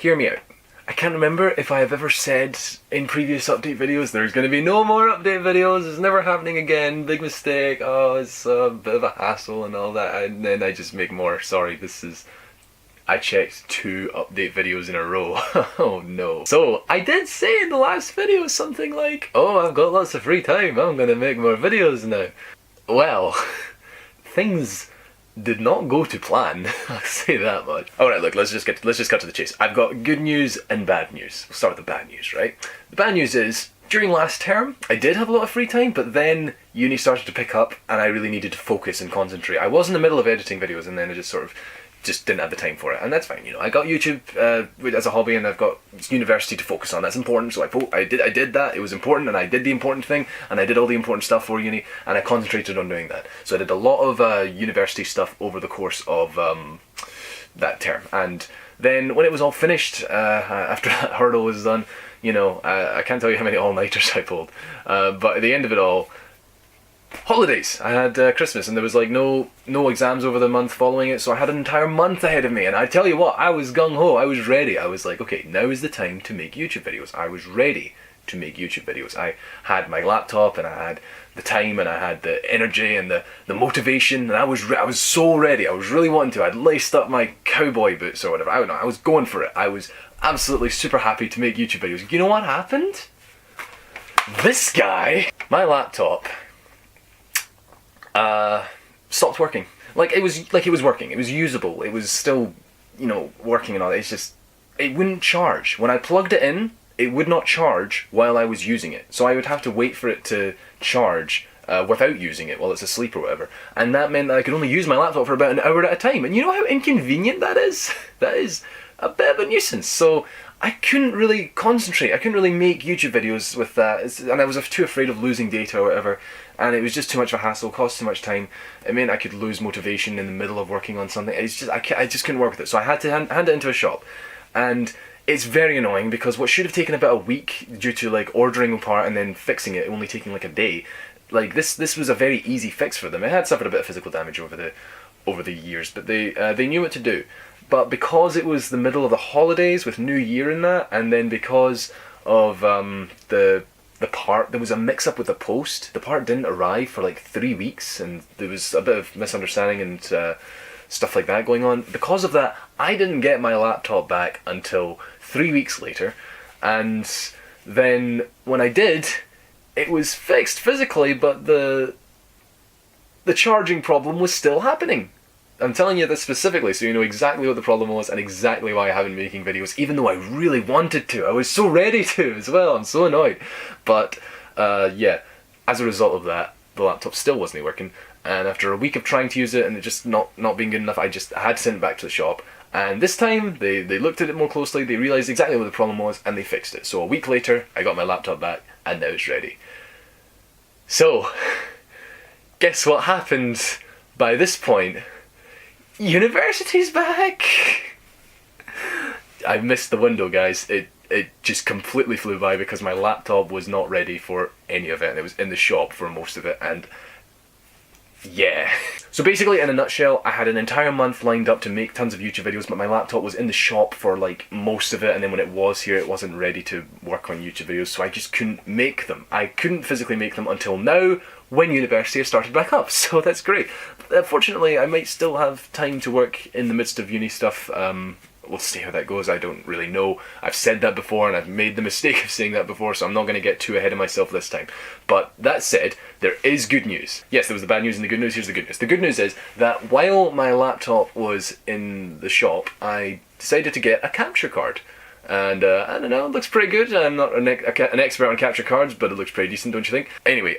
hear me out. I can't remember if I have ever said in previous update videos there's going to be no more update videos, it's never happening again, big mistake, oh it's a bit of a hassle and all that, and then I just make more. Sorry, I checked 2 update videos in a row. Oh no. So, I did say in the last video something like, oh I've got lots of free time, I'm going to make more videos now. Well, things did not go to plan, I'll say that much. Alright, look, let's just cut to the chase. I've got good news and bad news. We'll start with the bad news, right? The bad news is, during last term, I did have a lot of free time, but then uni started to pick up and I really needed to focus and concentrate. I was in the middle of editing videos and then I just didn't have the time for it, and that's fine, you know. I got YouTube as a hobby, and I've got university to focus on. That's important, so I did that. It was important, and I did the important thing, and I did all the important stuff for uni, and I concentrated on doing that. So I did a lot of university stuff over the course of that term, and then when it was all finished, after that hurdle was done, you know, I can't tell you how many all-nighters I pulled, but at the end of it all, holidays. I had Christmas, and there was like no exams over the month following it, so I had an entire month ahead of me, and I tell you what, I was gung-ho, I was ready. I was like, okay, now is the time to make YouTube videos. I was ready to make YouTube videos. I had my laptop, and I had the time, and I had the energy, and the motivation, and I was so ready. I was really wanting to. I'd laced up my cowboy boots or whatever. I don't know, I was going for it. I was absolutely super happy to make YouTube videos. You know what happened? This guy, my laptop, stopped working. It was working. It was usable. It was still, you know, working and all that. It's just, it wouldn't charge. When I plugged it in, it would not charge while I was using it. So I would have to wait for it to charge without using it while it's asleep or whatever. And that meant that I could only use my laptop for about an hour at a time. And you know how inconvenient that is? That is a bit of a nuisance. So I couldn't really concentrate. I couldn't really make YouTube videos with that, and I was too afraid of losing data or whatever, and it was just too much of a hassle, cost too much time. It meant I could lose motivation in the middle of working on something. It's just, I just couldn't work with it, so I had to hand it into a shop. And it's very annoying because what should have taken about a week due to like ordering a part and then fixing it, only taking like a day, like this was a very easy fix for them. It had suffered a bit of physical damage over the years, but they knew what to do. But because it was the middle of the holidays with New Year in that, and then because of the part, there was a mix-up with the post. The part didn't arrive for like 3 weeks, and there was a bit of misunderstanding and stuff like that going on. Because of that, I didn't get my laptop back until 3 weeks later, and then when I did, it was fixed physically, but the charging problem was still happening. I'm telling you this specifically so you know exactly what the problem was and exactly why I haven't been making videos, even though I really wanted to. I was so ready to as well. I'm so annoyed. But yeah, as a result of that, the laptop still wasn't working, and after a week of trying to use it and it just not being good enough, I had to send it back to the shop. And this time they looked at it more closely, they realised exactly what the problem was, and they fixed it. So a week later, I got my laptop back, and now it's ready. So, guess what happened by this point? University's back! I missed the window, guys. It just completely flew by because my laptop was not ready for any of it, and it was in the shop for most of it, and yeah. So basically, in a nutshell, I had an entire month lined up to make tons of YouTube videos, but my laptop was in the shop for like most of it, and then when it was here, it wasn't ready to work on YouTube videos, so I just couldn't make them. I couldn't physically make them until now, when university has started back up, so that's great. Fortunately, I might still have time to work in the midst of uni stuff. We'll see how that goes, I don't really know. I've said that before, and I've made the mistake of saying that before, so I'm not going to get too ahead of myself this time. But that said, there is good news. Yes, there was the bad news and the good news. Here's the good news. The good news is that while my laptop was in the shop, I decided to get a capture card. And I don't know, it looks pretty good. I'm not an expert on capture cards, but it looks pretty decent, don't you think? Anyway,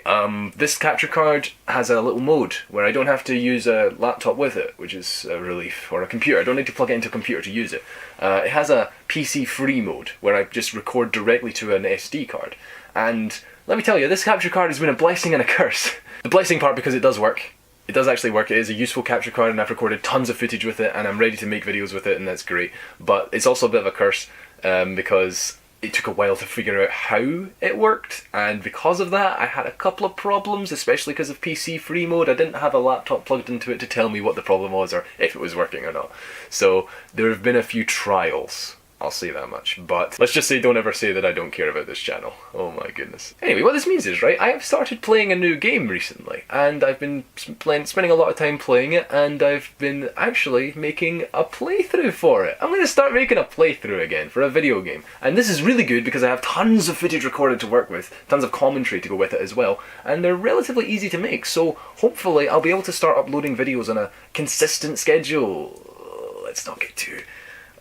this capture card has a little mode where I don't have to use a laptop with it, which is a relief, or a computer. I don't need to plug it into a computer to use it. It has a PC-free mode where I just record directly to an SD card. And let me tell you, this capture card has been a blessing and a curse. The blessing part because it does work. It does actually work. It is a useful capture card, and I've recorded tons of footage with it, and I'm ready to make videos with it, and that's great. But it's also a bit of a curse because it took a while to figure out how it worked, and because of that I had a couple of problems, especially because of PC free mode. I didn't have a laptop plugged into it to tell me what the problem was or if it was working or not. So there have been a few trials. I'll say that much. But let's just say don't ever say that I don't care about this channel. Oh my goodness. Anyway, what this means is, right, I have started playing a new game recently, and I've been spending a lot of time playing it, and I've been actually making a playthrough for it. I'm going to start making a playthrough again for a video game. And this is really good because I have tons of footage recorded to work with, tons of commentary to go with it as well, and they're relatively easy to make, so hopefully I'll be able to start uploading videos on a consistent schedule. Let's not get too...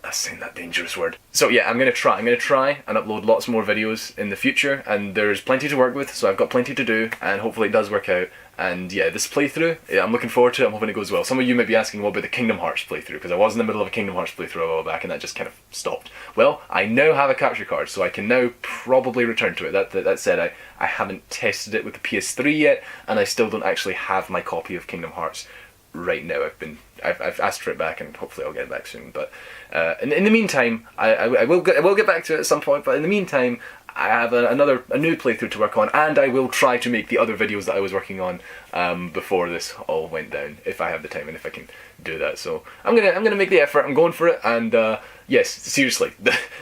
That's saying that dangerous word. So yeah, I'm gonna try and upload lots more videos in the future, and there's plenty to work with, so I've got plenty to do, and hopefully it does work out. And yeah, this playthrough, I'm looking forward to it, I'm hoping it goes well. Some of you might be asking, what about the Kingdom Hearts playthrough? Because I was in the middle of a Kingdom Hearts playthrough a while back, and that just kind of stopped. Well, I now have a capture card, so I can now probably return to it. That said, I haven't tested it with the PS3 yet, and I still don't actually have my copy of Kingdom Hearts right now. I've asked for it back, and hopefully I'll get it back soon. But in the meantime, I will get back to it at some point. But in the meantime, I have a new playthrough to work on, and I will try to make the other videos that I was working on before this all went down, if I have the time and if I can do that. So I'm gonna make the effort. I'm going for it, and yes, seriously,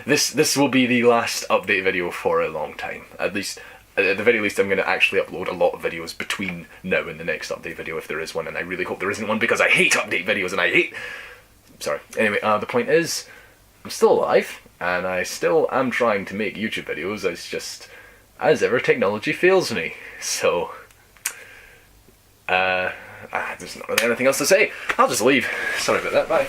this will be the last update video for a long time, at least. At the very least, I'm going to actually upload a lot of videos between now and the next update video, if there is one, and I really hope there isn't one, because I hate update videos, and I hate... Sorry. Anyway, the point is, I'm still alive, and I still am trying to make YouTube videos. It's just, as ever, technology fails me. So, there's not really anything else to say. I'll just leave. Sorry about that, bye.